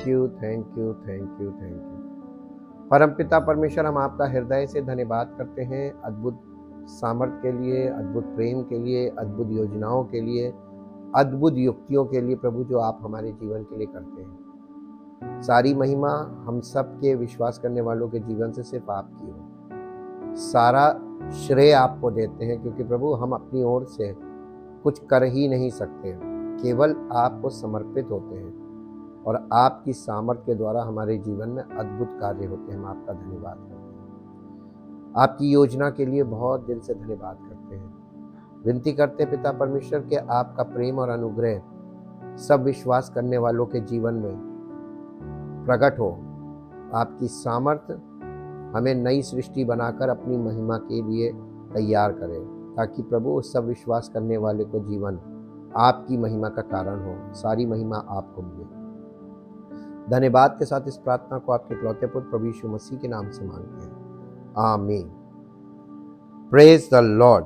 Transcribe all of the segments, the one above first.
Thank you, thank you, thank you, thank you. परमपिता परमेश्वर, हम आपका हृदय से धन्यवाद करते हैं अद्भुत सामर्थ्य के लिए, अद्भुत प्रेम के लिए, अद्भुत योजनाओं के लिए, अद्भुत युक्तियों के लिए प्रभु, जो आप हमारे जीवन के लिए करते हैं। सारी महिमा हम सब के विश्वास करने वालों के जीवन से सिर्फ आपकी हो। सारा श्रेय आपको देते हैं, क्योंकि प्रभु हम अपनी ओर से कुछ कर ही नहीं सकते, केवल आपको समर्पित होते हैं और आपकी सामर्थ्य के द्वारा हमारे जीवन में अद्भुत कार्य होते हैं। हम आपका धन्यवाद करते हैं, आपकी योजना के लिए बहुत दिल से धन्यवाद करते हैं। विनती करते पिता परमेश्वर के आपका प्रेम और अनुग्रह सब विश्वास करने वालों के जीवन में प्रकट हो। आपकी सामर्थ्य हमें नई सृष्टि बनाकर अपनी महिमा के लिए तैयार करे, ताकि प्रभु सब विश्वास करने वाले को जीवन आपकी महिमा का कारण हो। सारी महिमा आपको मिले। धन्यवाद के साथ इस प्रार्थना को आपके इकलौते पुत्र प्रभु यीशु मसीह के नाम से मांगते हैं, आमीन। Praise the Lord.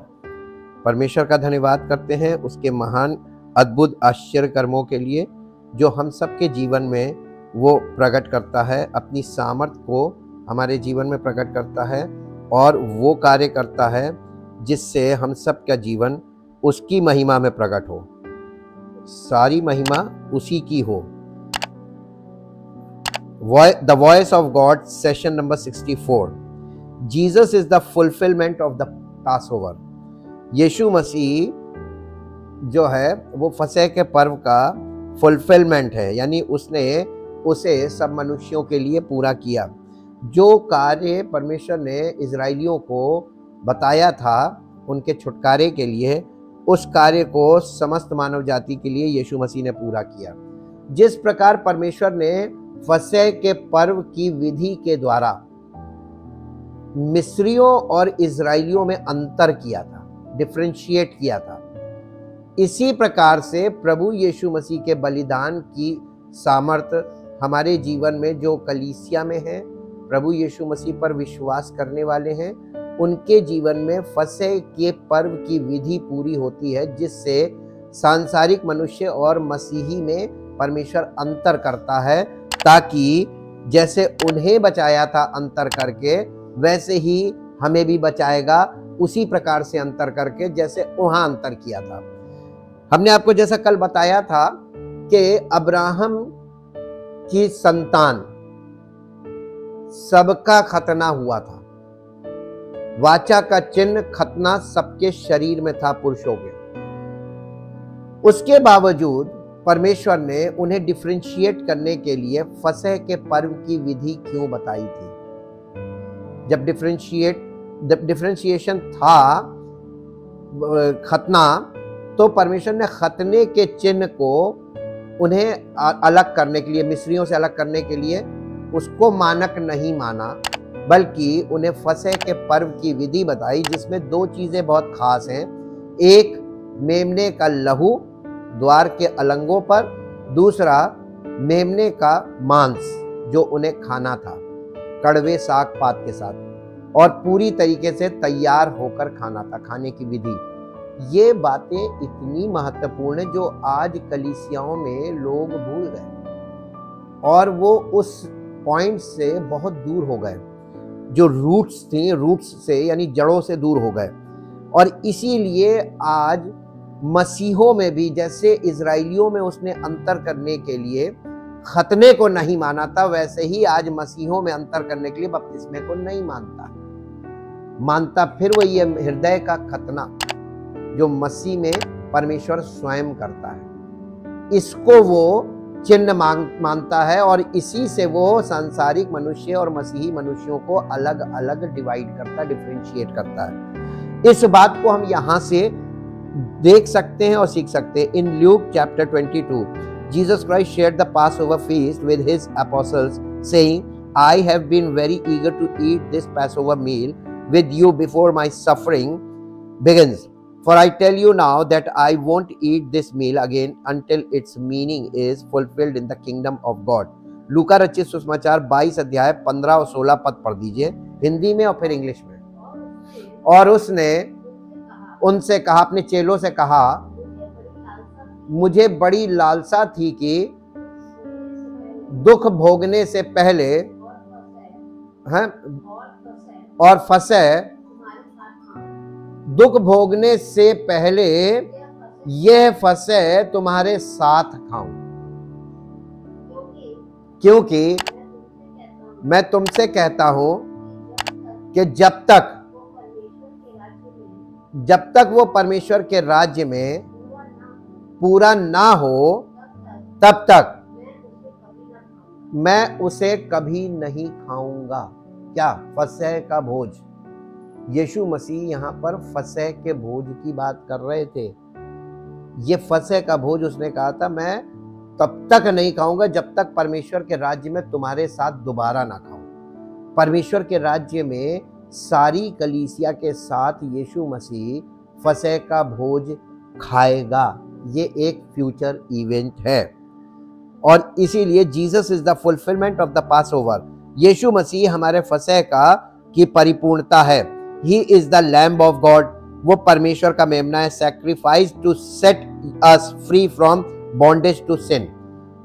परमेश्वर का धन्यवाद करते हैं उसके महान अद्भुत आश्चर्य कर्मों के लिए, जो हम सबके जीवन में वो प्रकट करता है, अपनी सामर्थ्य को हमारे जीवन में प्रकट करता है और वो कार्य करता है जिससे हम सब का जीवन उसकी महिमा में प्रकट हो। सारी महिमा उसी की हो। The voice of God, session number 64. Jesus is the fulfillment of the Passover. यीशु मसीह जो है वो फसह के पर्व का फुलफिलमेंट है, यानी उसने उसे सब मनुष्यों के लिए पूरा किया। जो कार्य परमेश्वर ने इजराइलियों को बताया था उनके छुटकारे के लिए, उस कार्य को समस्त मानव जाति के लिए यीशु मसीह ने पूरा किया। जिस प्रकार परमेश्वर ने फसह के पर्व की विधि के द्वारा मिस्रियों और इजराइलियों में अंतर किया था, डिफरेंशिएट किया था, इसी प्रकार से प्रभु यीशु मसीह के बलिदान की सामर्थ्य हमारे जीवन में, जो कलीसिया में है, प्रभु यीशु मसीह पर विश्वास करने वाले हैं, उनके जीवन में फसह के पर्व की विधि पूरी होती है, जिससे सांसारिक मनुष्य और मसीही में परमेश्वर अंतर करता है, ताकि जैसे उन्हें बचाया था अंतर करके, वैसे ही हमें भी बचाएगा उसी प्रकार से अंतर करके जैसे वहां अंतर किया था। हमने आपको जैसा कल बताया था कि अब्राहम की संतान सबका खतना हुआ था। वाचा का चिन्ह खतना सबके शरीर में था, पुरुषों के। उसके बावजूद परमेश्वर ने उन्हें डिफरेंशिएट करने के लिए फसह के पर्व की विधि क्यों बताई थी? जब डिफरेंशिएशन था खतना, तो परमेश्वर ने खतने के चिन्ह को उन्हें अलग करने के लिए, मिस्रियों से अलग करने के लिए उसको मानक नहीं माना, बल्कि उन्हें फसह के पर्व की विधि बताई, जिसमें दो चीजें बहुत खास हैं। एक, मेमने का लहू द्वार के अलंगों पर, दूसरा मेमने का मांस जो उन्हें खाना था कड़वे साग पात के साथ, और पूरी तरीके से तैयार होकर खाना था, खाने की विधि। ये बातें इतनी महत्वपूर्ण है जो आज कलीसियाओं में लोग भूल गए और वो उस पॉइंट से बहुत दूर हो गए, जो रूट्स थी, रूट्स से यानी जड़ों से दूर हो गए। और इसीलिए आज मसीहों में भी, जैसे इजराइलियों में उसने अंतर करने के लिए खतने को नहीं माना था, वैसे ही आज मसीहों में अंतर करने के लिए बपतिस्मे को नहीं मानता। फिर वो ये हृदय का खतना जो मसीह में परमेश्वर स्वयं करता है, इसको वो चिन्ह मानता है, और इसी से वो सांसारिक मनुष्य और मसीही मनुष्यों को अलग अलग डिवाइड करता, डिफरेंशिएट करता है। इस बात को हम यहाँ से देख सकते हैं और सीख सकते हैं। In Luke chapter 22, Jesus Christ shared the passover feast with his apostles, saying, I have been very eager to eat this Passover meal with you before my suffering begins. For I tell you now that I won't eat this meal again until its meaning is fulfilled in the kingdom of God. लूका रचित सुसमाचार 22 अध्याय 15 और 16 पद पढ़ दीजिए, हिंदी में और फिर इंग्लिश में। और उसने उनसे कहा, अपने चेलों से कहा, मुझे बड़ी लालसा थी कि दुख भोगने से पहले हैं और फंसे, दुख भोगने से पहले यह फंसे तुम्हारे साथ खाऊं, क्योंकि मैं तुमसे कहता हूं कि जब तक वो परमेश्वर के राज्य में पूरा ना हो तब तक मैं उसे कभी नहीं खाऊंगा। क्या? फसह का भोज। यीशु मसीह यहां पर फसह के भोज की बात कर रहे थे। ये फसह का भोज उसने कहा था मैं तब तक नहीं खाऊंगा जब तक परमेश्वर के राज्य में तुम्हारे साथ दोबारा ना खाऊं। परमेश्वर के राज्य में सारी कलीसिया के साथ यीशु मसीह फसह का भोज खाएगा। ये एक फ्यूचर इवेंट है और इसीलिए Jesus is the fulfilment of the passover. यीशु मसीह हमारे फसह का की परिपूर्णता है। He is the lamb of God. वो परमेश्वर का मेमना है, sacrifice to set us free from bondage to sin,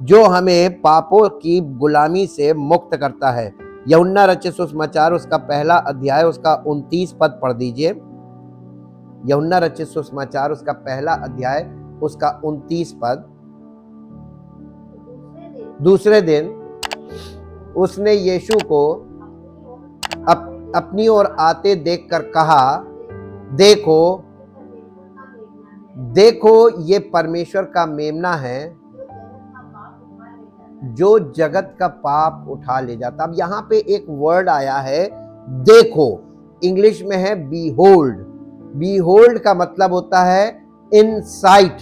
जो हमें पापों की गुलामी से मुक्त करता है। यूहन्ना रचित सुसमाचार उसका पहला अध्याय उसका 29 पद पढ़ दीजिए। यूहन्ना रचित सुसमाचार उसका पहला अध्याय उसका 29 पद। दूसरे दिन उसने यीशु को अपनी ओर आते देखकर कहा, देखो ये परमेश्वर का मेमना है जो जगत का पाप उठा ले जाता। अब यहां पे एक वर्ड आया है देखो, इंग्लिश में है बीहोल्ड। बीहोल्ड का मतलब होता है इनसाइट,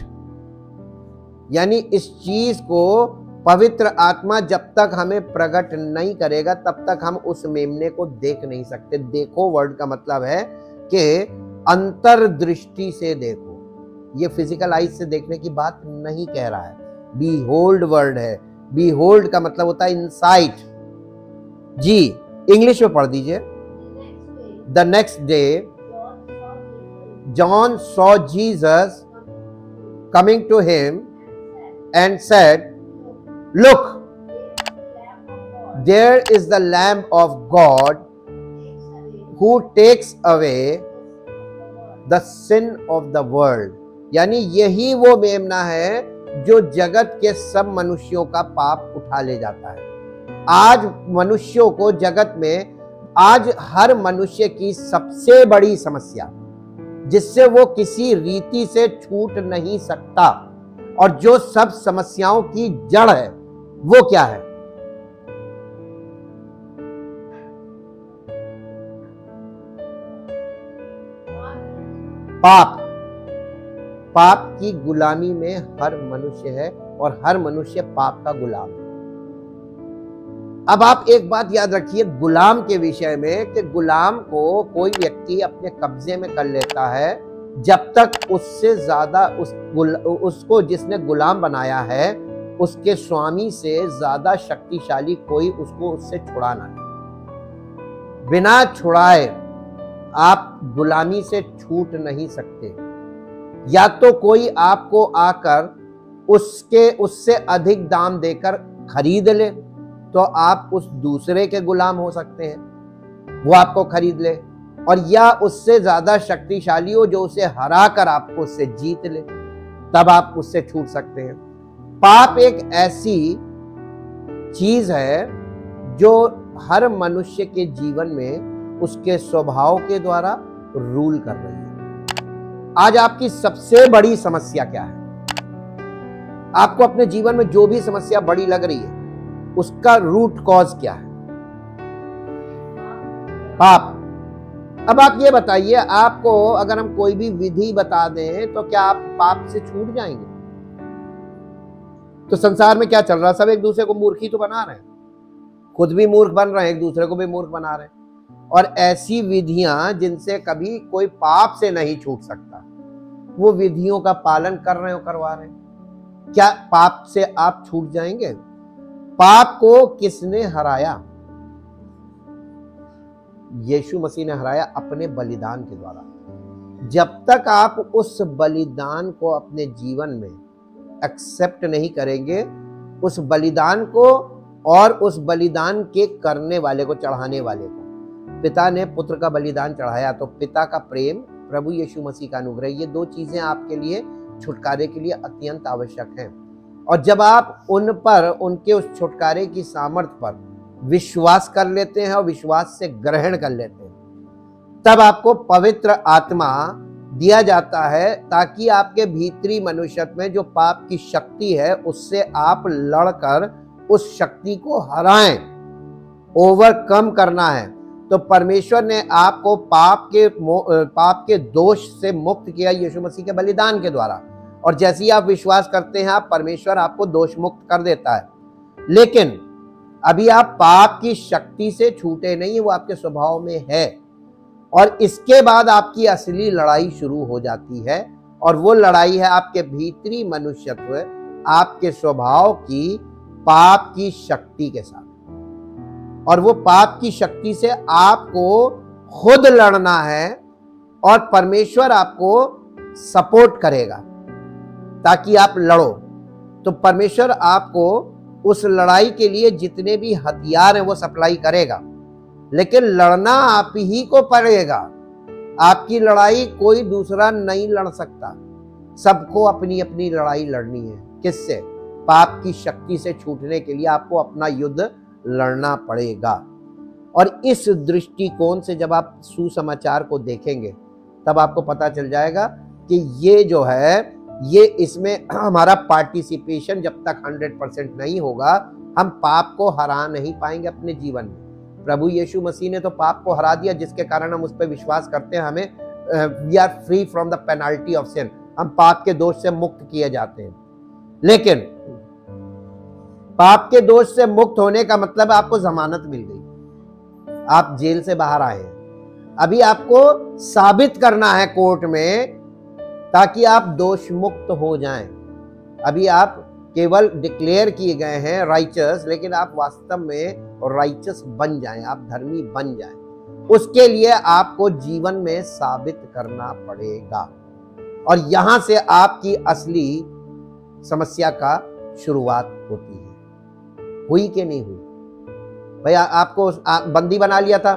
यानी इस चीज को पवित्र आत्मा जब तक हमें प्रकट नहीं करेगा तब तक हम उस मेमने को देख नहीं सकते। देखो वर्ड का मतलब है कि अंतर्दृष्टि से देखो। ये फिजिकल आइज से देखने की बात नहीं कह रहा है, बीहोल्ड वर्ड है। बीहोल्ड का मतलब होता है इनसाइट। जी, इंग्लिश में पढ़ दीजिए। The next day John saw Jesus coming to him and said, look, there is the Lamb of God who takes away the sin of the world। यानी यही वो मेमना है जो जगत के सब मनुष्यों का पाप उठा ले जाता है। आज मनुष्यों को जगत में, आज हर मनुष्य की सबसे बड़ी समस्या जिससे वो किसी रीति से छूट नहीं सकता और जो सब समस्याओं की जड़ है वो क्या है? पाप। पाप की गुलामी में हर मनुष्य है और हर मनुष्य पाप का गुलाम है। अब आप एक बात याद रखिए गुलाम के विषय में कि गुलाम को कोई व्यक्ति अपने कब्जे में कर लेता है जब तक उससे ज्यादा उसको जिसने गुलाम बनाया है उसके स्वामी से ज्यादा शक्तिशाली कोई उसको उससे छुड़ा ना दे। बिना छुड़ाए आप गुलामी से छूट नहीं सकते। या तो कोई आपको आकर उससे अधिक दाम देकर खरीद ले तो आप उस दूसरे के गुलाम हो सकते हैं, वो आपको खरीद ले, और या उससे ज्यादा शक्तिशाली हो जो उसे हरा कर आपको उससे जीत ले, तब आप उससे छूट सकते हैं। पाप एक ऐसी चीज है जो हर मनुष्य के जीवन में उसके स्वभाव के द्वारा रूल कर रही है। आज आपकी सबसे बड़ी समस्या क्या है? आपको अपने जीवन में जो भी समस्या बड़ी लग रही है उसका रूट कॉज क्या है? पाप। अब आप ये बताइए, आपको अगर हम कोई भी विधि बता दें तो क्या आप पाप से छूट जाएंगे? तो संसार में क्या चल रहा है? सब एक दूसरे को मूर्ख ही तो बना रहे हैं, खुद भी मूर्ख बन रहे हैं, एक दूसरे को भी मूर्ख बना रहे हैं। और ऐसी विधियां जिनसे कभी कोई पाप से नहीं छूट सकता, वो विधियों का पालन कर रहे हो, करवा रहे हैं। क्या पाप से आप छूट जाएंगे? पाप को किसने हराया? यीशु मसीह ने हराया अपने बलिदान के द्वारा। जब तक आप उस बलिदान को अपने जीवन में एक्सेप्ट नहीं करेंगे, उस बलिदान को और उस बलिदान के करने वाले को, चढ़ाने वाले को। पिता ने पुत्र का बलिदान चढ़ाया, तो पिता का प्रेम, प्रभु यीशु मसीह का अनुग्रह, ये दो चीजें आपके लिए छुटकारे के लिए अत्यंत आवश्यक हैं। और जब आप उन पर, उनके उस छुटकारे की सामर्थ पर विश्वास कर लेते हैं और विश्वास से ग्रहण कर लेते हैं, तब आपको पवित्र आत्मा दिया जाता है, ताकि आपके भीतरी मनुष्य में जो पाप की शक्ति है उससे आप लड़कर उस शक्ति को हराएं, ओवरकम करना है। तो परमेश्वर ने आपको पाप के दोष से मुक्त किया यीशु मसीह के बलिदान के द्वारा, और जैसे ही आप विश्वास करते हैं, आप परमेश्वर आपको दोष मुक्त कर देता है। लेकिन अभी आप पाप की शक्ति से छूटे नहीं, वो आपके स्वभाव में है, और इसके बाद आपकी असली लड़ाई शुरू हो जाती है, और वो लड़ाई है आपके भीतरी मनुष्यत्व, आपके स्वभाव की पाप की शक्ति के साथ। और वो पाप की शक्ति से आपको खुद लड़ना है, और परमेश्वर आपको सपोर्ट करेगा ताकि आप लड़ो। तो परमेश्वर आपको उस लड़ाई के लिए जितने भी हथियार हैं वो सप्लाई करेगा, लेकिन लड़ना आप ही को पड़ेगा। आपकी लड़ाई कोई दूसरा नहीं लड़ सकता, सबको अपनी अपनी लड़ाई लड़नी है। किससे? पाप की शक्ति से छूटने के लिए आपको अपना युद्ध लड़ना पड़ेगा। और इस दृष्टिकोण से जब आप सुसमाचार को देखेंगे, तब आपको पता चल जाएगा कि ये जो है, ये इसमें हमारा पार्टिसिपेशन जब तक 100% नहीं होगा, हम पाप को हरा नहीं पाएंगे अपने जीवन में। प्रभु यीशु मसीह ने तो पाप को हरा दिया, जिसके कारण हम उस पर विश्वास करते हैं, हमें we are free from the penalty of sin, हम पाप के दोष से मुक्त किए जाते हैं। लेकिन पाप के दोष से मुक्त होने का मतलब आपको जमानत मिल गई, आप जेल से बाहर आए हैं। अभी आपको साबित करना है कोर्ट में, ताकि आप दोष मुक्त हो जाएं। अभी आप केवल डिक्लेयर किए गए हैं राइचस, लेकिन आप वास्तव में राइचस बन जाएं, आप धर्मी बन जाएं। उसके लिए आपको जीवन में साबित करना पड़ेगा, और यहां से आपकी असली समस्या का शुरुआत होती है। हुई कि नहीं हुई? भैया आपको बंदी बना लिया था,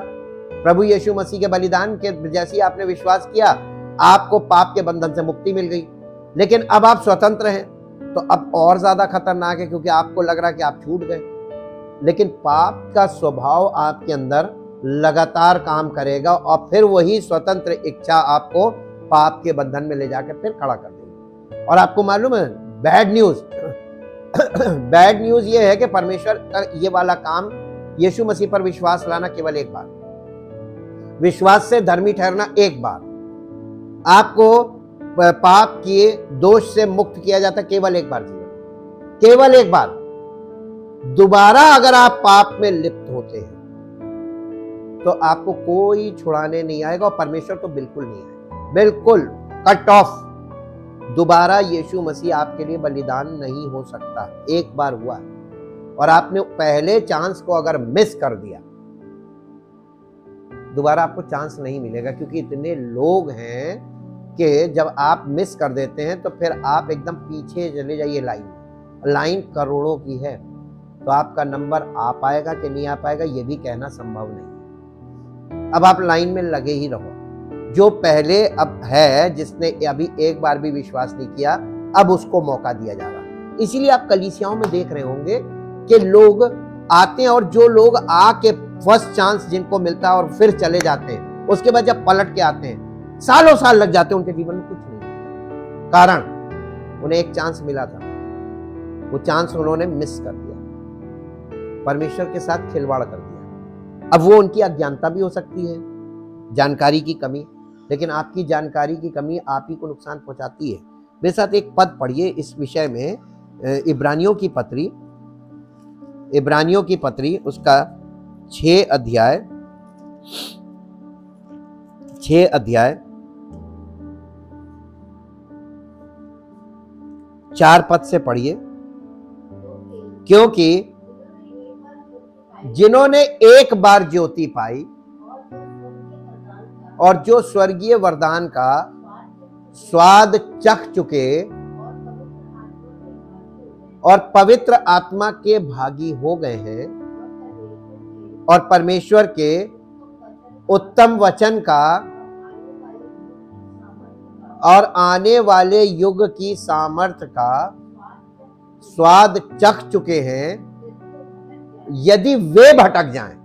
प्रभु यीशु मसीह के बलिदान के जैसे ही आपने विश्वास किया, आपको पाप के बंधन से मुक्ति मिल गई। लेकिन अब आप स्वतंत्र हैं, तो अब और ज्यादा खतरनाक है, क्योंकि आपको लग रहा है कि आप छूट गए। लेकिन पाप का स्वभाव आपके अंदर लगातार काम करेगा, और फिर वही स्वतंत्र इच्छा आपको पाप के बंधन में ले जाकर फिर खड़ा कर देगी। और आपको मालूम है बैड न्यूज बैड न्यूज ये है कि परमेश्वर का ये वाला काम, यीशु मसीह पर विश्वास लाना केवल एक बार, विश्वास से धर्मी ठहरना एक बार, आपको पाप के दोष से मुक्त किया जाता केवल एक बार जीवन, केवल एक बार। दोबारा अगर आप पाप में लिप्त होते हैं तो आपको कोई छुड़ाने नहीं आएगा, और परमेश्वर तो बिल्कुल नहीं आएगा, बिल्कुल कट ऑफ। दोबारा यीशु मसीह आपके लिए बलिदान नहीं हो सकता। एक बार हुआ और आपने पहले चांस को अगर मिस कर दिया, दोबारा आपको चांस नहीं मिलेगा, क्योंकि इतने लोग हैं कि जब आप मिस कर देते हैं तो फिर आप एकदम पीछे चले जाइए। लाइन करोड़ों की है, तो आपका नंबर आ पाएगा कि नहीं आ पाएगा ये भी कहना संभव नहीं। अब आप लाइन में लगे ही रहो। जो पहले अब है, जिसने अभी एक बार भी विश्वास नहीं किया, अब उसको मौका दिया जा रहा है। इसीलिए आप कलीसियाओं में देख रहे होंगे कि लोग आते हैं, और जो लोग आके फर्स्ट चांस जिनको मिलता है और फिर चले जाते हैं, उसके बाद जब पलट के आते हैं, सालों साल लग जाते हैं, उनके जीवन में कुछ नहीं। कारण उन्हें एक चांस मिला था, वो चांस उन्होंने मिस कर दिया, परमेश्वर के साथ खिलवाड़ कर दिया। अब वो उनकी अज्ञानता भी हो सकती है, जानकारी की कमी, लेकिन आपकी जानकारी की कमी आप ही को नुकसान पहुंचाती है। मेरे साथ एक पद पढ़िए इस विषय में, इब्रानियों की पत्री उसका 6 अध्याय 4 पद से पढ़िए। क्योंकि जिन्होंने एक बार ज्योति पाई और जो स्वर्गीय वरदान का स्वाद चख चुके और पवित्र आत्मा के भागी हो गए हैं और परमेश्वर के उत्तम वचन का और आने वाले युग की सामर्थ्य का स्वाद चख चुके हैं। यदि वे भटक जाएं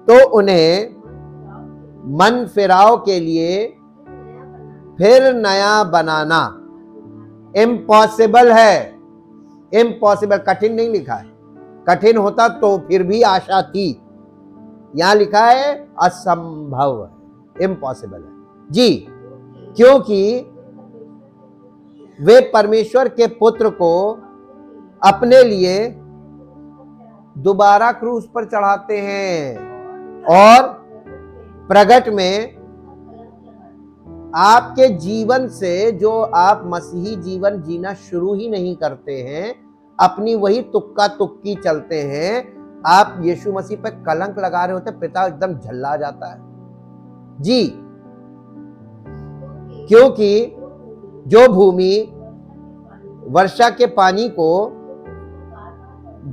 तो उन्हें मन फिराव के लिए फिर नया बनाना इम्पॉसिबल है। इम्पॉसिबल, कठिन नहीं लिखा है, कठिन होता तो फिर भी आशा थी, यहां लिखा है असंभव, इम्पॉसिबल है जी, क्योंकि वे परमेश्वर के पुत्र को अपने लिए दोबारा क्रूस पर चढ़ाते हैं और प्रगट में आपके जीवन से जो आप मसीही जीवन जीना शुरू ही नहीं करते हैं, अपनी वही तुक्का तुक्की चलते हैं, आप यीशु मसीह पर कलंक लगा रहे होते, पिता एकदम झल्ला जाता है जी। क्योंकि जो भूमि वर्षा के पानी को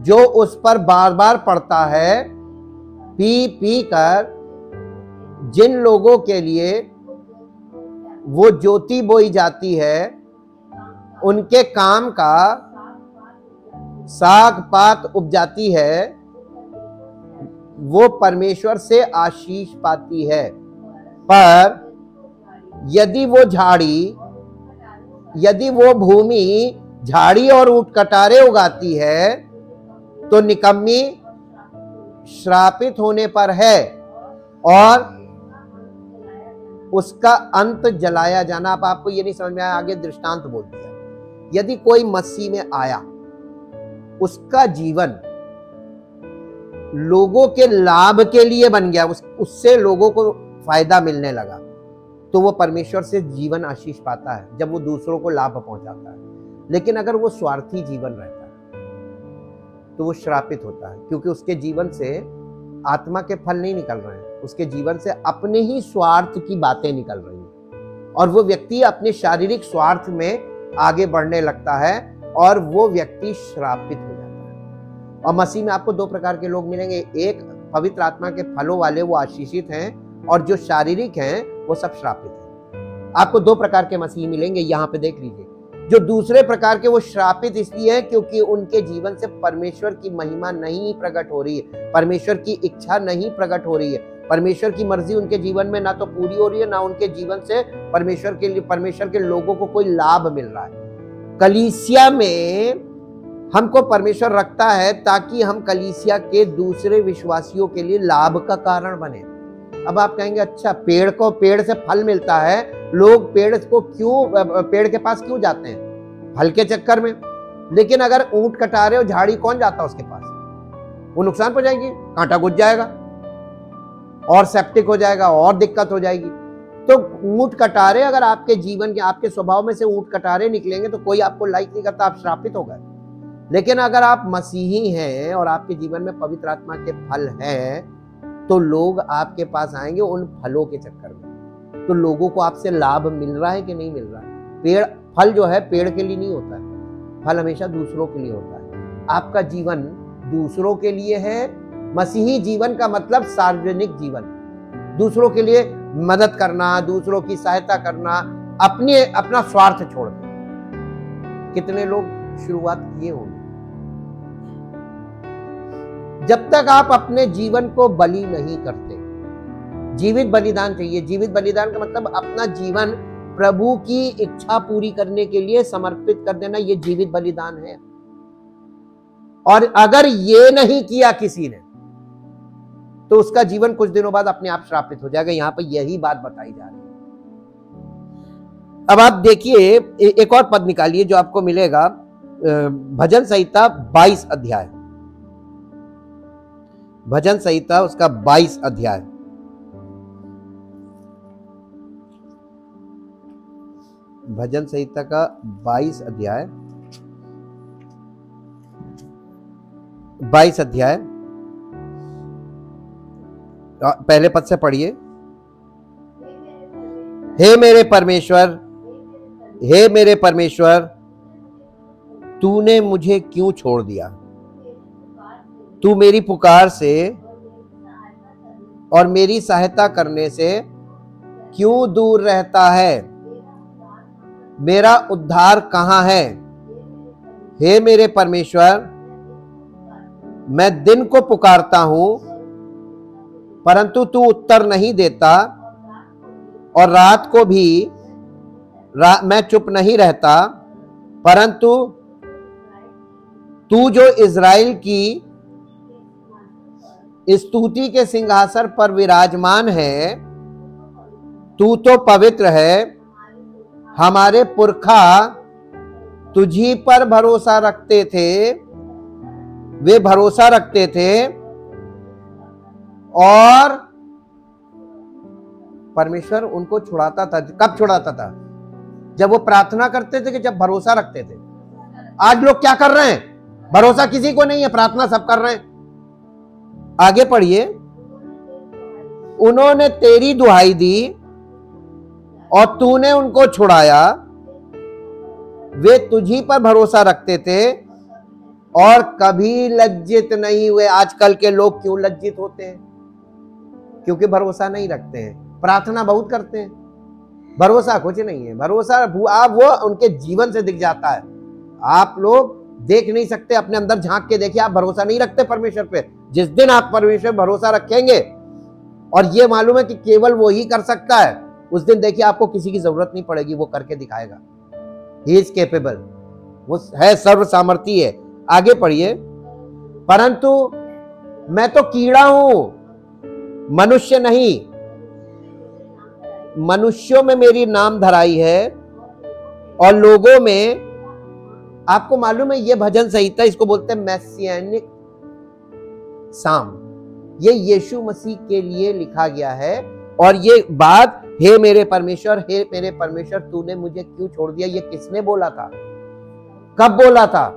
जो उस पर बार बार पड़ता है पी पी कर जिन लोगों के लिए वो ज्योति बोई जाती है, उनके काम का साग पात उपजाती है, वो परमेश्वर से आशीष पाती है। पर यदि वो भूमि झाड़ी और ऊंट कटारे उगाती है तो निकम्मी श्रापित होने पर है और उसका अंत जलाया जाना। अब आपको ये नहीं समझ में आया, आगे दृष्टांत बोल दिया। यदि कोई मसीह में आया, उसका जीवन लोगों के लाभ के लिए बन गया, उससे लोगों को फायदा मिलने लगा, तो वो परमेश्वर से जीवन आशीष पाता है जब वो दूसरों को लाभ पहुंचाता है। लेकिन अगर वो स्वार्थी जीवन रहता है तो वो श्रापित होता है, क्योंकि उसके जीवन से आत्मा के फल नहीं निकल रहे हैं, उसके जीवन से अपने ही स्वार्थ की बातें निकल रही हैं और वो व्यक्ति अपने शारीरिक स्वार्थ में आगे बढ़ने लगता है और वो व्यक्ति श्रापित हो जाता है। और मसीह में आपको दो प्रकार के लोग मिलेंगे, एक पवित्र आत्मा के फलों वाले, वो आशीषित हैं, और जो शारीरिक हैं वो सब श्रापित हैं। आपको दो प्रकार के मसीह मिलेंगे, यहाँ पे देख लीजिए। जो दूसरे प्रकार के वो श्रापित इसलिए है क्योंकि उनके जीवन से परमेश्वर की महिमा नहीं प्रकट हो रही है, परमेश्वर की इच्छा नहीं प्रकट हो रही है, परमेश्वर की मर्जी उनके जीवन में ना तो पूरी हो रही है, ना उनके जीवन से परमेश्वर के लोगों को कोई लाभ मिल रहा है। कलीसिया में हमको परमेश्वर रखता है ताकि हम कलीसिया के दूसरे विश्वासियों के लिए लाभ का कारण बने। अब आप कहेंगे अच्छा, पेड़ से फल मिलता है, लोग पेड़ के पास क्यों जाते हैं? फल के चक्कर में। लेकिन अगर ऊंट कटारे और झाड़ी कौन जाता उसके पास? वो नुकसान पहुंचाएगी, कांटा घुस जाएगा और सेप्टिक हो जाएगा और दिक्कत हो जाएगी। तो ऊंट कटारे अगर आपके जीवन के, आपके स्वभाव में से ऊंट कटारे निकलेंगे तो कोई आपको लाइक नहीं करता, आप श्रापित हो गए। लेकिन अगर आप मसीही हैं और आपके जीवन में पवित्र आत्मा के फल हैं तो लोग आपके पास आएंगे उन फलों के चक्कर में। तो लोगों को आपसे लाभ मिल रहा है कि नहीं मिल रहा है? फल जो है पेड़ के लिए नहीं होता है, फल हमेशा दूसरों के लिए होता है। आपका जीवन दूसरों के लिए है। मसीही जीवन का मतलब सार्वजनिक जीवन, दूसरों के लिए मदद करना, दूसरों की सहायता करना, अपना स्वार्थ छोड़ देना। कितने लोग शुरुआत किए होंगे। जब तक आप अपने जीवन को बलि नहीं करते, जीवित बलिदान चाहिए। जीवित बलिदान का मतलब अपना जीवन प्रभु की इच्छा पूरी करने के लिए समर्पित कर देना, ये जीवित बलिदान है। और अगर ये नहीं किया किसी ने तो उसका जीवन कुछ दिनों बाद अपने आप श्रापित हो जाएगा। यहां पर यही बात बताई जा रही है। अब आप देखिए, एक और पद निकालिए जो आपको मिलेगा, भजन संहिता 22 अध्याय, भजन संहिता उसका 22 अध्याय। भजन संहिता का 22 अध्याय, 22 अध्याय पहले पद से पढ़िए। हे मेरे परमेश्वर, हे मेरे परमेश्वर, तूने मुझे क्यों छोड़ दिया? तू मेरी पुकार से और मेरी सहायता करने से क्यों दूर रहता है? मेरा उद्धार कहाँ है? हे मेरे परमेश्वर, मैं दिन को पुकारता हूं परंतु तू उत्तर नहीं देता, और रात को भी मैं चुप नहीं रहता, परंतु तू जो इज़राइल की स्तुति के सिंहासन पर विराजमान है, तू तो पवित्र है। हमारे पुरखा तुझी पर भरोसा रखते थे, वे भरोसा रखते थे, और परमेश्वर उनको छुड़ाता था। कब छुड़ाता था? जब वो प्रार्थना करते थे, कि जब भरोसा रखते थे। आज लोग क्या कर रहे हैं? भरोसा किसी को नहीं है, प्रार्थना सब कर रहे हैं। आगे पढ़िए। उन्होंने तेरी दुहाई दी और तूने उनको छुड़ाया, वे तुझी पर भरोसा रखते थे और कभी लज्जित नहीं हुए। आजकल के लोग क्यों लज्जित होते हैं? क्योंकि भरोसा नहीं रखते हैं। प्रार्थना बहुत करते हैं, भरोसा कुछ नहीं है। भरोसा आप वो उनके जीवन से दिख जाता है। आप लोग देख नहीं सकते, अपने अंदर झांक के देखिए। आप भरोसा नहीं रखते परमेश्वर पे। जिस दिन आप परमेश्वर भरोसा रखेंगे और ये मालूम है कि केवल वो ही कर सकता है, उस दिन देखिए आपको किसी की जरूरत नहीं पड़ेगी, वो करके दिखाएगा। ही इज केपेबल, वो है सर्व सामर्थी है। आगे पढ़िए। परंतु मैं तो कीड़ा हूं, मनुष्य नहीं। मनुष्यों में मेरी नाम धराई है और लोगों में। आपको मालूम है ये भजन संहिता, इसको बोलते हैं मैसियानिक साम। ये यीशु मसीह के लिए लिखा गया है। और ये बात, हे मेरे परमेश्वर, हे मेरे परमेश्वर, तूने मुझे क्यों छोड़ दिया, ये किसने बोला था? कब बोला था?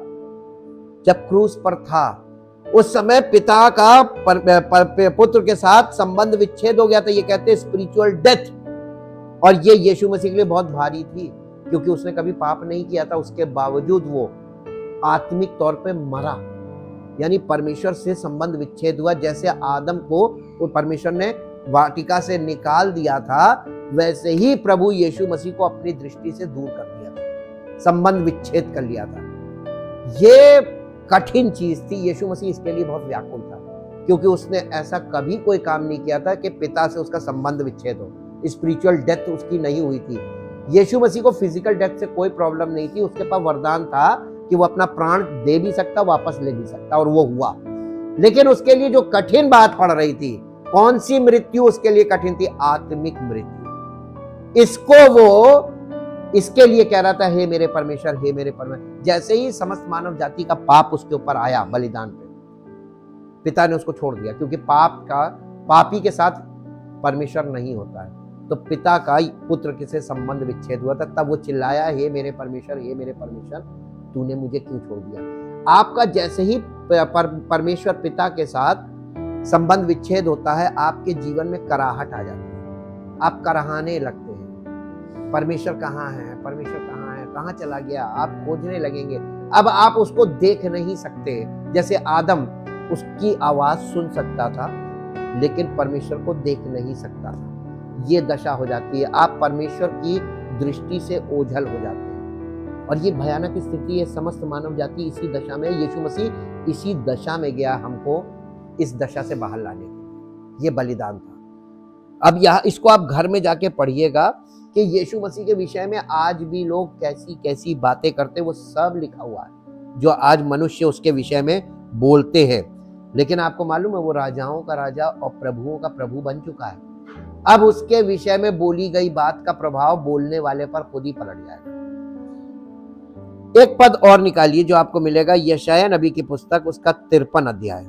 जब क्रूस पर था। उस समय पिता का पुत्र के साथ संबंध विच्छेद हो गया था। ये कहते हैं स्पिरिचुअल डेथ। और ये यीशु मसीह के लिए बहुत भारी थी, क्योंकि उसने कभी पाप नहीं किया था। उसके बावजूद वो आत्मिक तौर पे मरा, यानी परमेश्वर से संबंध विच्छेद हुआ। जैसे आदम को वो परमेश्वर ने वाटिका से निकाल दिया था, वैसे ही प्रभु यीशु मसीह को अपनी दृष्टि से दूर कर दिया था, संबंध विच्छेद कर लिया था। ये कठिन चीज थी। यीशु मसीह इसके लिए बहुत व्याकुल था, क्योंकि उसने ऐसा कभी कोई काम नहीं किया था कि पिता से उसका संबंध विच्छेद हो। स्पिरिचुअल डेथ उसकी नहीं हुई थी। यीशु मसीह को फिजिकल डेथ से कोई प्रॉब्लम नहीं थी। उसके पास वरदान था कि वो अपना प्राण दे भी सकता, वापस ले भी सकता, और वो हुआ। लेकिन उसके लिए जो कठिन बात पड़ रही थी, कौन सी मृत्यु उसके लिए कठिन थी? आत्मिक मृत्यु। इसको वो इसके लिए कह रहा था, हे मेरे परमेश्वर, हे मेरे परमेश्वर। जैसे ही समस्त मानव जाति का पाप उसके ऊपर आया बलिदान पे, पिता ने उसको छोड़ दिया, क्योंकि पापी के साथ परमेश्वर नहीं होता है। तो पिता का पुत्र से संबंध विच्छेद हुआ था। तब वो चिल्लाया, हे मेरे परमेश्वर, हे मेरे परमेश्वर, तूने मुझे क्यों छोड़ दिया? आपका जैसे ही परमेश्वर पिता के साथ संबंध विच्छेद होता है, आपके जीवन में कराहट आ जाती है। आप कराहने लगते हैं, परमेश्वर कहाँ है, परमेश्वर कहाँ है, कहाँ चला गया? आप खोजने लगेंगे। अब आप उसको देख नहीं सकते। जैसे आदम उसकी आवाज सुन सकता था, लेकिन परमेश्वर को देख नहीं सकता था। ये दशा हो जाती है। आप परमेश्वर की दृष्टि से ओझल हो जाते हैं, और ये भयानक स्थिति है। समस्त मानव जाति इसी दशा में। यीशु मसीह इसी दशा में गया हमको इस दशा से बाहर लाने के लिए। ये बलिदान था। अब यहाँ इसको आप घर में जाके पढ़िएगा कि यीशु मसीह के विषय में आज भी लोग कैसी कैसी बातें करते हैं। वो सब लिखा हुआ है जो आज मनुष्य उसके विषय में बोलते हैं। लेकिन आपको मालूम है, वो राजाओं का राजा और प्रभुओं का प्रभु बन चुका है। अब उसके विषय में बोली गई बात का प्रभाव बोलने वाले पर खुद ही पलट जाएगा। एक पद और निकालिए जो आपको मिलेगा, यशायाह नबी की पुस्तक, उसका 53 अध्याय।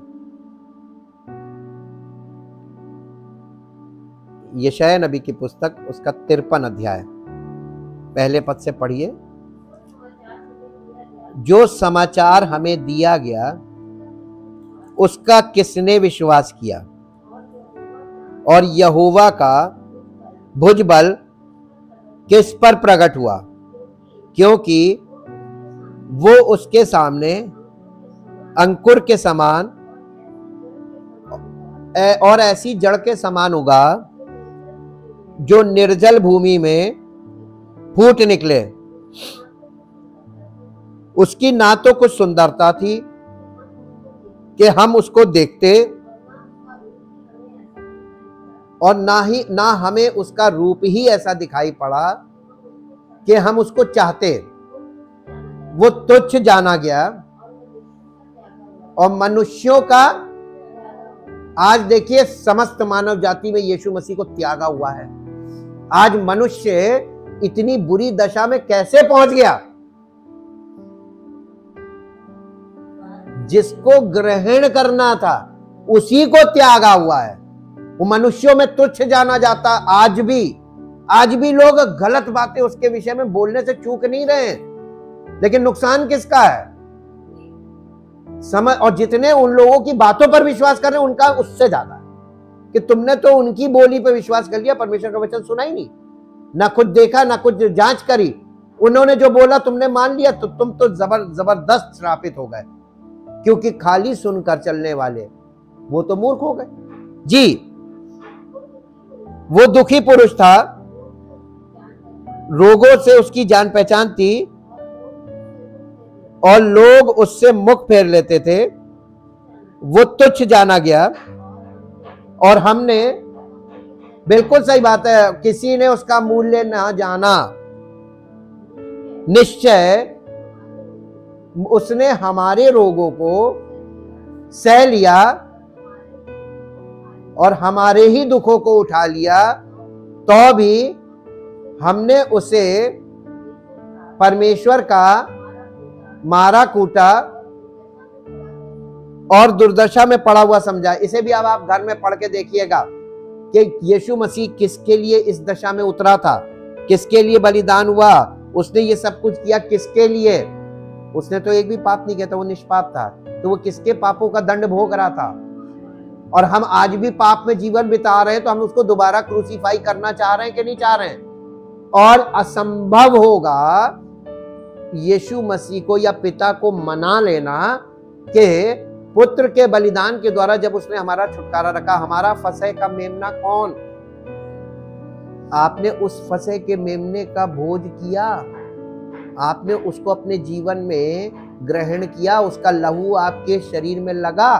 यशायाह नबी की पुस्तक, उसका 53 अध्याय, पहले पद से पढ़िए। जो समाचार हमें दिया गया उसका किसने विश्वास किया, और यहोवा का भुजबल किस पर प्रकट हुआ? क्योंकि वो उसके सामने अंकुर के समान और ऐसी जड़ के समान उगा जो निर्जल भूमि में फूट निकले। उसकी ना तो कुछ सुंदरता थी कि हम उसको देखते, और ना हमें उसका रूप ही ऐसा दिखाई पड़ा कि हम उसको चाहते। वो तुच्छ जाना गया, और मनुष्यों का, आज देखिए समस्त मानव जाति में यीशु मसीह को त्यागा हुआ है। आज मनुष्य इतनी बुरी दशा में कैसे पहुंच गया? जिसको ग्रहण करना था उसी को त्यागा हुआ है। वो मनुष्यों में तुच्छ जाना जाता। आज भी लोग गलत बातें उसके विषय में बोलने से चूक नहीं रहे, लेकिन नुकसान किसका है? समझ। और जितने उन लोगों की बातों पर विश्वास कर रहे हैं उनका उससे ज्यादा है कि तुमने तो उनकी बोली पर विश्वास कर लिया, परमेश्वर का वचन सुना ही नहीं, ना खुद देखा ना कुछ जांच करी। उन्होंने जो बोला तुमने मान लिया, तो तुम तो जबरदस्त श्रापित हो गए, क्योंकि खाली सुनकर चलने वाले वो तो मूर्ख हो गए। जी, वो दुखी पुरुष था, रोगों से उसकी जान पहचान थी, और लोग उससे मुख फेर लेते थे। वो तुच्छ जाना गया, और हमने, बिल्कुल सही बात है, किसी ने उसका मूल्य ना जाना। निश्चय उसने हमारे रोगों को सह लिया और हमारे ही दुखों को उठा लिया, तो भी हमने उसे परमेश्वर का मारा कूटा और दुर्दशा में पड़ा हुआ समझा। इसे भी अब आप घर में पढ़ के देखिएगा कि यीशु मसीह किसके लिए इस दशा में उतरा था, किसके लिए बलिदान हुआ, उसने ये सब कुछ किया किसके लिए? उसने तो एक भी पाप नहीं किया था, वो निष्पाप था, तो वो किसके पापों का दंड भोग रहा था? और हम आज भी पाप में जीवन बिता रहे हैं, तो हम उसको दोबारा क्रूसीफाई करना चाह रहे हैं कि नहीं चाह रहे हैं? और असंभव होगा यीशु मसीह को या पिता को मना लेना कि पुत्र के बलिदान के द्वारा जब उसने हमारा छुटकारा रखा। हमारा फसह का मेमना कौन? आपने उस फसह के मेमने का भोज किया, आपने उसको अपने जीवन में ग्रहण किया, उसका लहू आपके शरीर में लगा।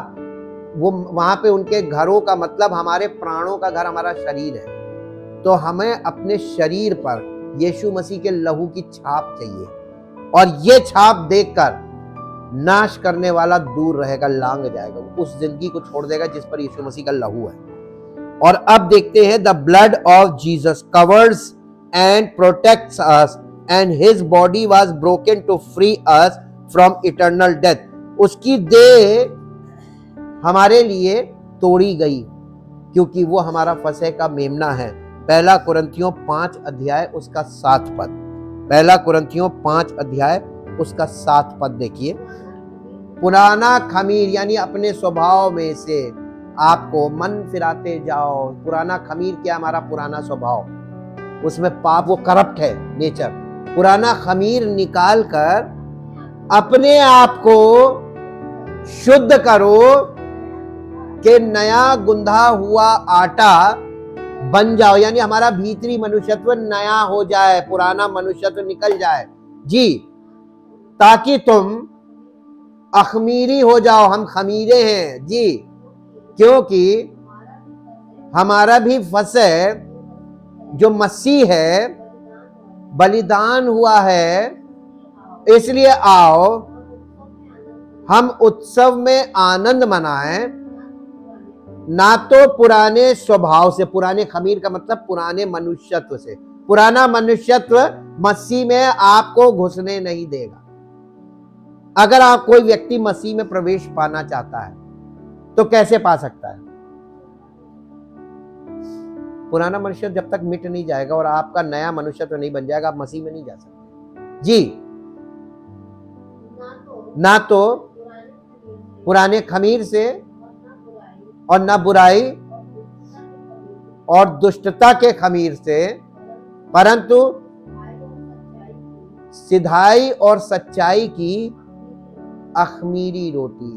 वो वहां पे उनके घरों का मतलब हमारे प्राणों का घर हमारा शरीर है। तो हमें अपने शरीर पर यीशु मसीह के लहू की छाप चाहिए, और ये छाप देखकर नाश करने वाला दूर रहेगा, लांग जाएगा, उस जिंदगी को छोड़ देगा जिस पर यीशु मसीह का लहू है। और अब देखते हैं, the blood of Jesus covers and protects us and his body was broken to free us from eternal death. उसकी देह हमारे लिए तोड़ी गई क्योंकि वो हमारा फसह का मेमना है। पहला कुरिन्थियों 5 अध्याय उसका 7 पद, पहला कुरिन्थियों 5 अध्याय उसका 7 पद देखिए। पुराना खमीर यानी अपने स्वभाव में से आपको मन फिराते जाओ। पुराना खमीर क्या? हमारा पुराना स्वभाव, उसमें पाप, वो करप्ट है नेचर। पुराना खमीर निकाल कर अपने आप को शुद्ध करो कि नया गुंधा हुआ आटा बन जाओ, यानी हमारा भीतरी मनुष्यत्व नया हो जाए, पुराना मनुष्यत्व निकल जाए जी, ताकि तुम अखमीरी हो जाओ। हम खमीरे हैं जी, क्योंकि हमारा भी फसह जो मसीह है बलिदान हुआ है, इसलिए आओ हम उत्सव में आनंद मनाएं, ना तो पुराने स्वभाव से, पुराने खमीर का मतलब पुराने मनुष्यत्व से। पुराना मनुष्यत्व मसीह में आपको घुसने नहीं देगा। अगर आप कोई व्यक्ति मसीह में प्रवेश पाना चाहता है तो कैसे पा सकता है? पुराना मनुष्य जब तक मिट नहीं जाएगा और आपका नया मनुष्यत्व नहीं बन जाएगा, आप मसीह में नहीं जा सकते जी। ना तो पुराने खमीर से और ना बुराई और दुष्टता के खमीर से, परंतु सिधाई और सच्चाई की अखमीरी रोटी।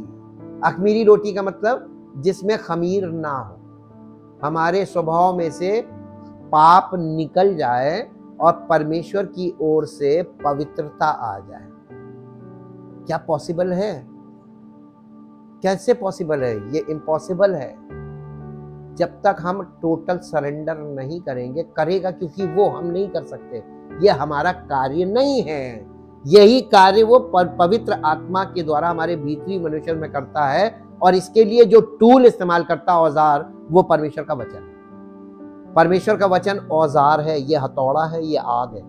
अखमीरी रोटी का मतलब जिसमें खमीर ना हो, हमारे स्वभाव में से पाप निकल जाए और परमेश्वर की ओर से पवित्रता आ जाए। क्या पॉसिबल है? कैसे पॉसिबल है? ये इम्पॉसिबल है जब तक हम टोटल सरेंडर नहीं करेंगे। करेगा क्योंकि वो हम नहीं कर सकते, ये हमारा कार्य नहीं है। यही कार्य वो पवित्र आत्मा के द्वारा हमारे भीतरी मनुष्य में करता है, और इसके लिए जो टूल इस्तेमाल करता औजार, वो परमेश्वर का वचन। परमेश्वर का वचन औजार है, ये हथौड़ा है, ये आग है,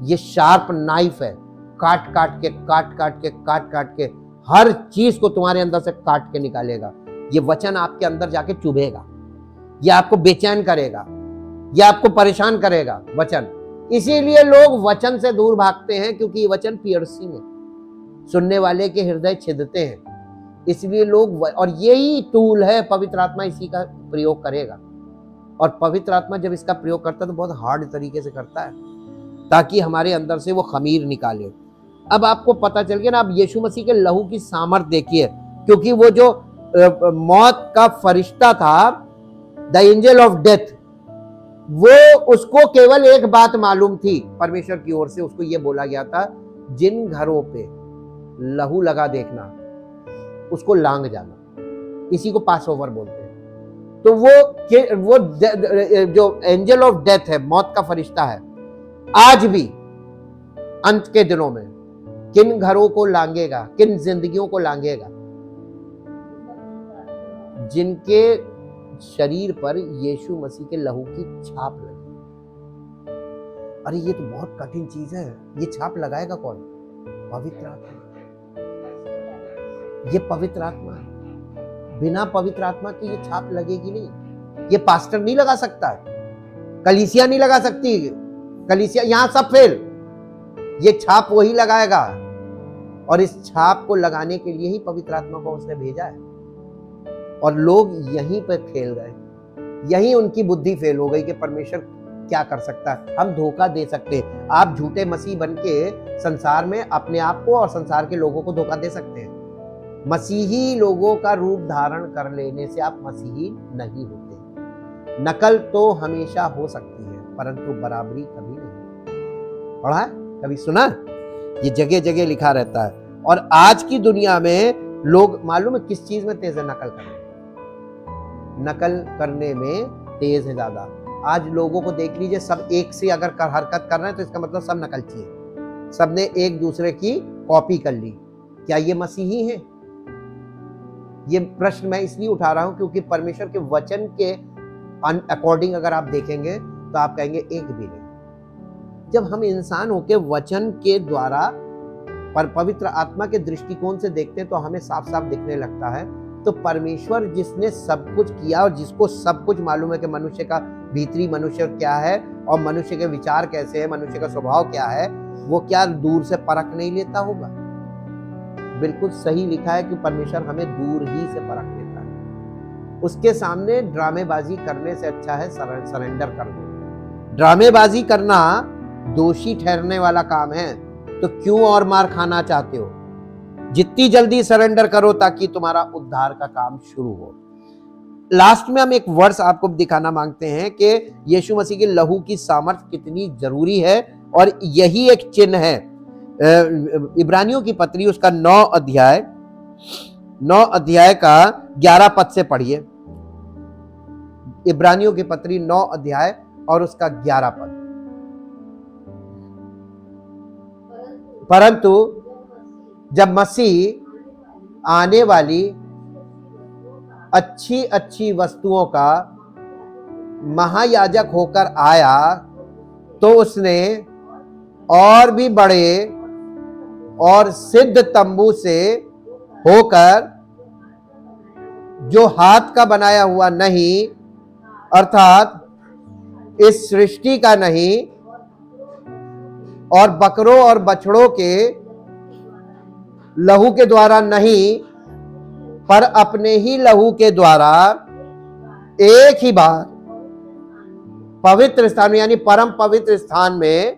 ये शार्प नाइफ है। काट काट के हर चीज को तुम्हारे अंदर से काट के निकालेगा। ये वचन आपके अंदर जाके चुभेगा, ये आपको बेचैन करेगा, ये आपको परेशान करेगा वचन। इसीलिए लोग वचन से दूर भागते हैं, क्योंकि ये वचन पियर्सिंग है, सुनने वाले के हृदय छिदते हैं। इसलिए लोग, और यही टूल है, पवित्र आत्मा इसी का प्रयोग करेगा। और पवित्र आत्मा जब इसका प्रयोग करता है तो बहुत हार्ड तरीके से करता है, ताकि हमारे अंदर से वो खमीर निकाले। अब आपको पता चल गया ना। अब यीशु मसीह के लहू की सामर्थ देखिए, क्योंकि वो जो मौत का फरिश्ता था, द एंजल ऑफ डेथ, वो उसको केवल एक बात मालूम थी परमेश्वर की ओर से। उसको ये बोला गया था, जिन घरों पे लहू लगा देखना उसको लांग जाना। इसी को पास ओवर बोलते हैं। तो वो जो एंजल ऑफ डेथ है, मौत का फरिश्ता है, आज भी अंत के दिनों में किन घरों को लांगेगा, किन जिंदगियों को लांगेगा? जिनके शरीर पर यीशु मसीह के लहू की छाप लगी। अरे ये तो बहुत कठिन चीज है। ये छाप लगाएगा कौन? पवित्र आत्मा। ये पवित्र आत्मा है। बिना पवित्र आत्मा के ये छाप लगेगी नहीं। ये पास्टर नहीं लगा सकता है, कलीसिया नहीं लगा सकती। कलीसिया यहां सब फेल। ये छाप वही लगाएगा, और इस छाप को लगाने के लिए ही पवित्र आत्मा को उसने भेजा है। और लोग यहीं पर फेल गए, यहीं उनकी बुद्धि फेल हो गई कि परमेश्वर क्या कर सकता है, हम धोखा दे सकते हैं। आप झूठे मसीह बन के संसार में अपने आप को और संसार के लोगों को धोखा दे सकते हैं। मसीही लोगों का रूप धारण कर लेने से आप मसीही नहीं होते। नकल तो हमेशा हो सकती है, परंतु बराबरी कभी नहीं। पढ़ा है? कभी सुना? ये जगह जगह लिखा रहता है। और आज की दुनिया में लोग, मालूम है किस चीज में तेज है? नकल करने। नकल करने में तेज है ज्यादा। आज लोगों को देख लीजिए, सब एक से अगर हरकत कर रहे हैं तो इसका मतलब सब नकलची है, सबने एक दूसरे की कॉपी कर ली। क्या ये मसीही है? ये प्रश्न मैं इसलिए उठा रहा हूं क्योंकि परमेश्वर के वचन के अकॉर्डिंग अगर आप देखेंगे तो आप कहेंगे एक भी नहीं। जब हम इंसान होके वचन के द्वारा पर पवित्र आत्मा के दृष्टिकोण से देखते हैं तो हमें साफ साफ दिखने लगता है। तो परमेश्वर जिसने सब कुछ किया और जिसको सब कुछ मालूम है कि मनुष्य का भीतरी मनुष्य क्या है और मनुष्य के विचार कैसे है, मनुष्य का स्वभाव क्या है, वो क्या दूर से परख नहीं लेता होगा? बिल्कुल सही लिखा है कि परमेश्वर हमें दूर ही से परख लेता है। उसके सामने ड्रामेबाजी करने से अच्छा है सरेंडर कर दो। ड्रामेबाजी करना दोषी ठहरने वाला काम है, तो क्यों और मार खाना चाहते हो? जितनी जल्दी सरेंडर करो ताकि तुम्हारा उद्धार का काम शुरू हो। लास्ट में हम एक वर्स आपको दिखाना मांगते हैं कि यीशु मसीह के लहू की सामर्थ्य कितनी जरूरी है, और यही एक चिन्ह है। इब्रानियों की पत्री उसका 9 अध्याय का 11 पद से पढ़िए। इब्रानियों की पत्री 9 अध्याय और उसका 11 पद। परंतु जब मसीह आने वाली अच्छी अच्छी वस्तुओं का महायाजक होकर आया तो उसने और भी बड़े और सिद्ध तंबू से होकर, जो हाथ का बनाया हुआ नहीं, अर्थात इस सृष्टि का नहीं, और बकरों और बछड़ों के लहू के द्वारा नहीं, पर अपने ही लहू के द्वारा एक ही बार पवित्र स्थान यानी परम पवित्र स्थान में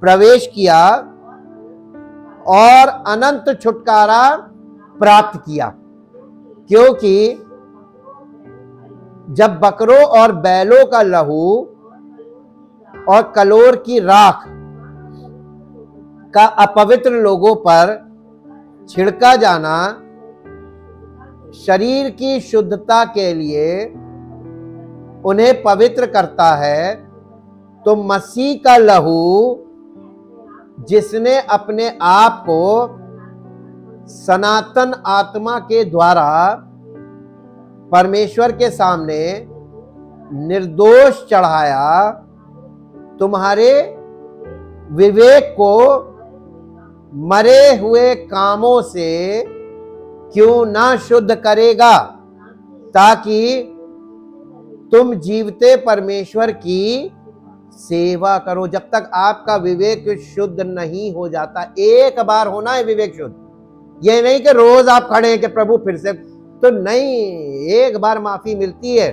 प्रवेश किया और अनंत छुटकारा प्राप्त किया। क्योंकि जब बकरों और बैलों का लहू और कलोर की राख का अपवित्र लोगों पर छिड़का जाना शरीर की शुद्धता के लिए उन्हें पवित्र करता है, तो मसीह का लहू जिसने अपने आप को सनातन आत्मा के द्वारा परमेश्वर के सामने निर्दोष चढ़ाया, तुम्हारे विवेक को मरे हुए कामों से क्यों ना शुद्ध करेगा, ताकि तुम जीवते परमेश्वर की सेवा करो। जब तक आपका विवेक शुद्ध नहीं हो जाता, एक बार होना है विवेक शुद्ध, ये नहीं कि रोज आप खड़े हैं कि प्रभु फिर से, तो नहीं, एक बार माफी मिलती है,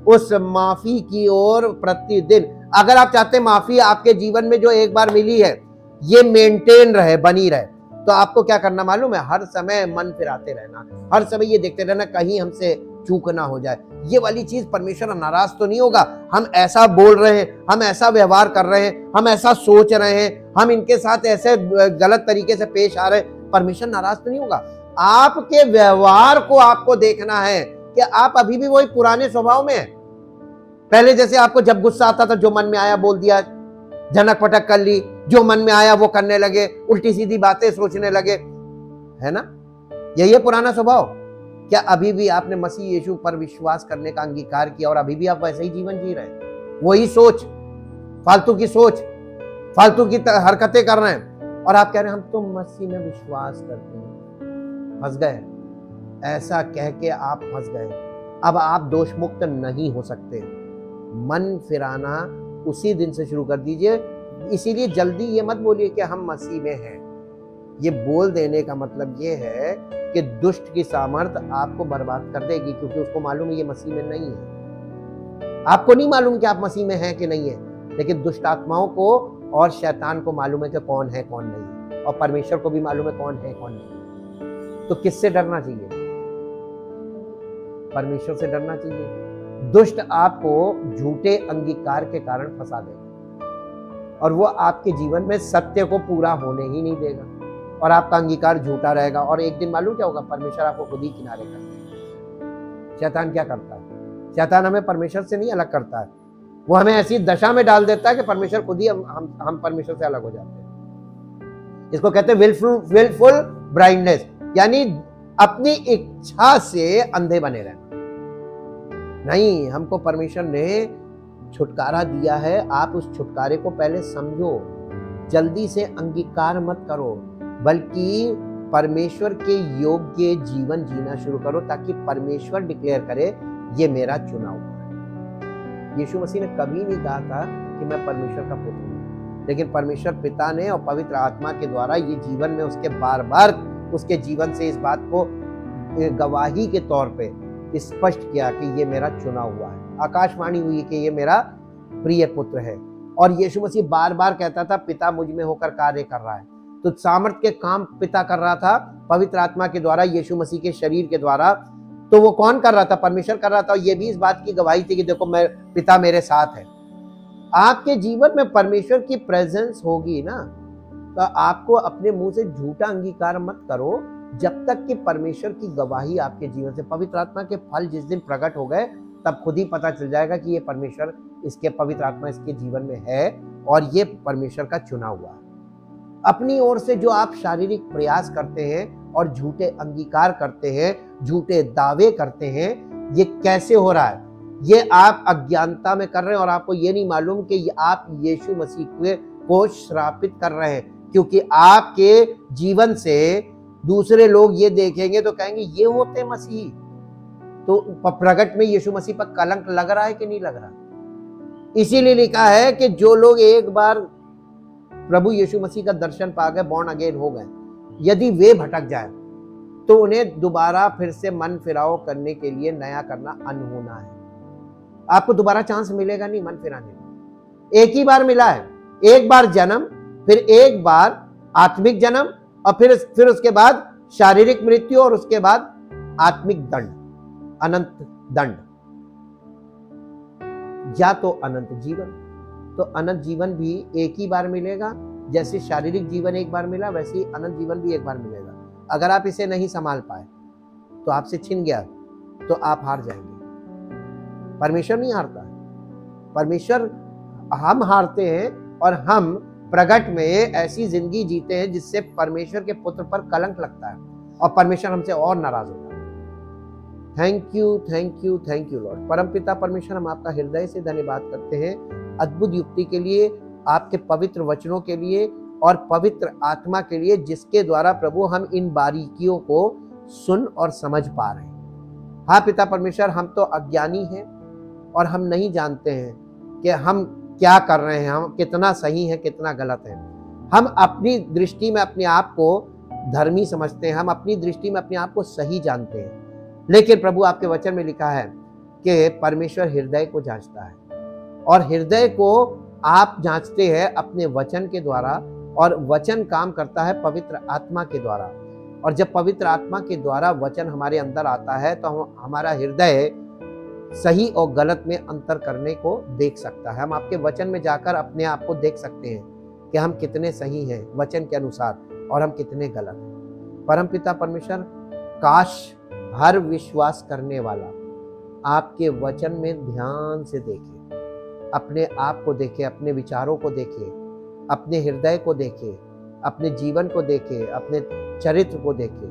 उस माफी की ओर प्रतिदिन, अगर आप चाहते हैं माफी आपके जीवन में जो एक बार मिली है ये मेंटेन रहे, बनी रहे, तो आपको क्या करना मालूम है? हर समय मन फिराते रहना, हर समय ये देखते रहना कहीं हमसे चूक ना हो जाए। ये वाली चीज परमेश्वर नाराज तो नहीं होगा, हम ऐसा बोल रहे हैं, हम ऐसा व्यवहार कर रहे हैं, हम ऐसा सोच रहे हैं, हम इनके साथ ऐसे गलत तरीके से पेश आ रहे हैं, परमेश्वर नाराज तो नहीं होगा। आपके व्यवहार को आपको देखना है कि आप अभी भी वही पुराने स्वभाव में हैं। पहले जैसे आपको जब गुस्सा आता था, जो मन में आया बोल दिया, झनक पटक कर ली, जो मन में आया वो करने लगे, उल्टी सीधी बातें सोचने लगे, है ना? यही है पुराना स्वभाव। क्या अभी भी आपने मसीह यीशु पर विश्वास करने का अंगीकार किया और अभी भी आप वैसे ही जीवन जी रहे हैं? वही सोच, फालतू की सोच, फालतू की हरकतें कर रहे हैं और आप कह रहे हैं हम तो मसीह में विश्वास करते हैं। फंस गए, ऐसा कह के आप फंस गए। अब आप दोष मुक्त नहीं हो सकते। मन फिराना उसी दिन से शुरू कर दीजिए। इसीलिए जल्दी ये मत बोलिए कि हम मसीह में हैं। ये बोल देने का मतलब ये है कि दुष्ट की सामर्थ आपको बर्बाद कर देगी, क्योंकि उसको मालूम है ये मसीह में नहीं है। आपको नहीं मालूम कि आप मसीह में हैं कि नहीं है, लेकिन दुष्ट आत्माओं को और शैतान को मालूम है कि कौन है कौन नहीं है, और परमेश्वर को भी मालूम है कौन है कौन नहीं। तो किससे डरना चाहिए? परमेश्वर से डरना चाहिए। दुष्ट आपको झूठे अंगीकार के कारण फंसा देगा और वो आपके जीवन में सत्य को पूरा होने ही नहीं देगा और आपका अंगीकार झूठा रहेगा। और एक दिन मालूम क्या होगा? परमेश्वर आपको खुद ही किनारे कर देगा। शैतान क्या करता है? शैतान हमें परमेश्वर से नहीं अलग करता है, वो हमें ऐसी दशा में डाल देता है कि परमेश्वर खुद ही हम परमेश्वर से अलग हो जाते हैं। इसको कहते हैं विलफुल ब्लाइंडनेस, यानी अपनी इच्छा से अंधे बने रहना। नहीं, हमको परमेश्वर ने छुटकारा दिया है, आप उस छुटकारे को पहले समझो, जल्दी से अंगीकार मत करो, बल्कि परमेश्वर के योग्य जीवन जीना शुरू करो, ताकि परमेश्वर डिक्लेयर करे ये मेरा चुना हुआ है। यीशु मसीह ने कभी नहीं कहा था कि मैं परमेश्वर का पुत्र हूं, लेकिन परमेश्वर पिता ने और पवित्र आत्मा के द्वारा ये जीवन में उसके बार बार उसके जीवन से इस बात को गवाही के तौर पे स्पष्ट किया कि ये मेरा चुना हुआ है। आकाशवाणी हुई कि ये मेरा प्रिय पुत्र है। और यीशु मसीह बार बार कहता था पिता मुझ में होकर कार्य कर रहा है। तो सामर्थ के काम पिता कर रहा था पवित्र आत्मा के द्वारा, यीशु मसीह के शरीर के द्वारा। तो वो कौन कर रहा था? परमेश्वर कर रहा था। और ये भी इस बात की गवाही थी कि देखो मैं पिता मेरे साथ है। आपके जीवन में परमेश्वर की प्रेजेंस होगी ना, तो आपको अपने मुंह से झूठा अंगीकार मत करो जब तक कि परमेश्वर की गवाही आपके जीवन से, पवित्र आत्मा के फल जिस दिन प्रकट हो गए तब खुद ही पता चल जाएगा कि ये परमेश्वर, इसके पवित्र आत्मा इसके जीवन में है और ये परमेश्वर का चुना हुआ है। अपनी ओर से जो आप शारीरिक प्रयास करते हैं और झूठे अंगीकार करते हैं, झूठे दावे करते हैं, ये कैसे हो रहा है? ये आप अज्ञानता में कर रहे हैं और आपको ये नहीं मालूम कि आप यीशु मसीह को श्रापित कर रहे हैं, क्योंकि आपके जीवन से दूसरे लोग ये देखेंगे तो कहेंगे ये होते मसीही। तो प्रगट में यीशु मसीह पर कलंक लग रहा है कि नहीं लग रहा? इसीलिए लिखा है कि जो लोग एक बार प्रभु यीशु मसीह का दर्शन पा गए, बॉर्न अगेन हो गए, यदि वे भटक जाए तो उन्हें दोबारा फिर से मन फिराव करने के लिए नया करना अनहोना है। आपको दोबारा चांस मिलेगा नहीं मन फिराने का। एक ही बार मिला है, एक बार जन्म, फिर एक बार आत्मिक जन्म, और फिर उसके बाद शारीरिक मृत्यु, और उसके बाद आत्मिक दंड, अनंत दंड, या तो अनंत जीवन। तो अनंत जीवन भी एक ही बार मिलेगा, जैसे शारीरिक जीवन एक बार मिला वैसे ही अनंत जीवन भी एक बार मिलेगा। अगर आप इसे नहीं संभाल पाए तो आपसे छिन गया तो आप हार जाएंगे। परमेश्वर नहीं हारता है, परमेश्वर, हम हारते हैं और हम प्रगट में ऐसी जिंदगी जीते हैं जिससे परमेश्वर के पुत्र पर कलंक लगता है और परमेश्वर हमसे और नाराज होता है। Thank you, thank you, thank you Lord. परमपिता परमेश्वर, हम आपका हृदय से धन्यवाद करते हैं अद्भुत युक्ति के लिए, आपके पवित्र वचनों के लिए और पवित्र आत्मा के लिए, जिसके द्वारा प्रभु हम इन बारीकियों को सुन और समझ पा रहे हैं। हाँ पिता परमेश्वर, हम तो अज्ञानी हैं और हम नहीं जानते हैं कि हम क्या कर रहे हैं, हम कितना सही है कितना गलत है। हम अपनी दृष्टि में अपने आप को धर्मी समझते हैं, हम अपनी दृष्टि में अपने आप को सही जानते हैं, लेकिन प्रभु आपके वचन में लिखा है कि परमेश्वर हृदय को जांचता है, और हृदय को आप जांचते हैं अपने वचन के द्वारा, और वचन काम करता है पवित्र आत्मा के द्वारा। और जब पवित्र आत्मा के द्वारा वचन हमारे अंदर आता है तो हमारा हृदय सही और गलत में अंतर करने को देख सकता है। हम आपके वचन में जाकर अपने आप को देख सकते हैं कि हम कितने सही हैं वचन के अनुसार और हम कितने गलत हैं। परमपिता परमेश्वर, काश हर विश्वास करने वाला आपके वचन में ध्यान से देखे, अपने आप को देखे, अपने विचारों को देखे, अपने हृदय को देखे, अपने जीवन को देखे, अपने चरित्र को देखे,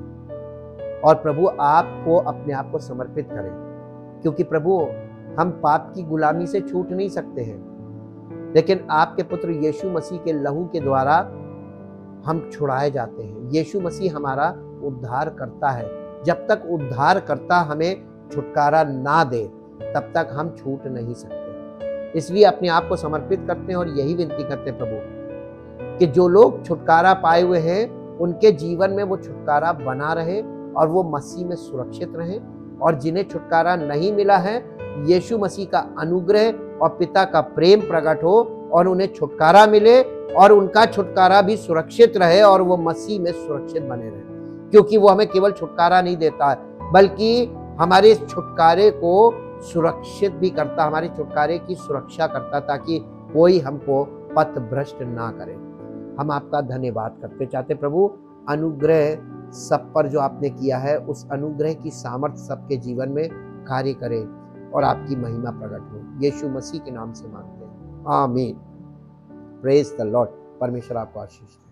और प्रभु आपको अपने आप को समर्पित करें। क्योंकि प्रभु, हम पाप की गुलामी से छूट नहीं सकते हैं, लेकिन आपके पुत्र यीशु मसीह के लहू के द्वारा हम छुड़ाए जाते हैं। यीशु मसीह हमारा उद्धार करता है। जब तक उद्धार करता हमें छुटकारा ना दे तब तक हम छूट नहीं सकते। इसलिए अपने आप को समर्पित करते हैं और यही विनती करते हैं प्रभु कि जो लोग छुटकारा पाए हुए हैं उनके जीवन में वो छुटकारा बना रहे और वो मसीह में सुरक्षित रहें, और जिन्हें छुटकारा नहीं मिला है, यीशु मसीह का अनुग्रह और पिता का प्रेम प्रकट हो और उन्हें छुटकारा मिले और उनका छुटकारा भी सुरक्षित रहे और वो मसीह में सुरक्षित बने रहे। क्योंकि वो हमें केवल छुटकारा नहीं देता है बल्कि हमारे छुटकारे को सुरक्षित भी करता, हमारे छुटकारे की सुरक्षा करता, ताकि कोई हमको पथ भ्रष्ट ना करे। हम आपका धन्यवाद करते चाहते प्रभु, अनुग्रह सब पर जो आपने किया है उस अनुग्रह की सामर्थ्य सबके जीवन में कार्य करे और आपकी महिमा प्रकट हो। यीशु मसीह के नाम से मांगते हैं, आमीन। Praise the Lord. परमेश्वर आपको आशीष दे।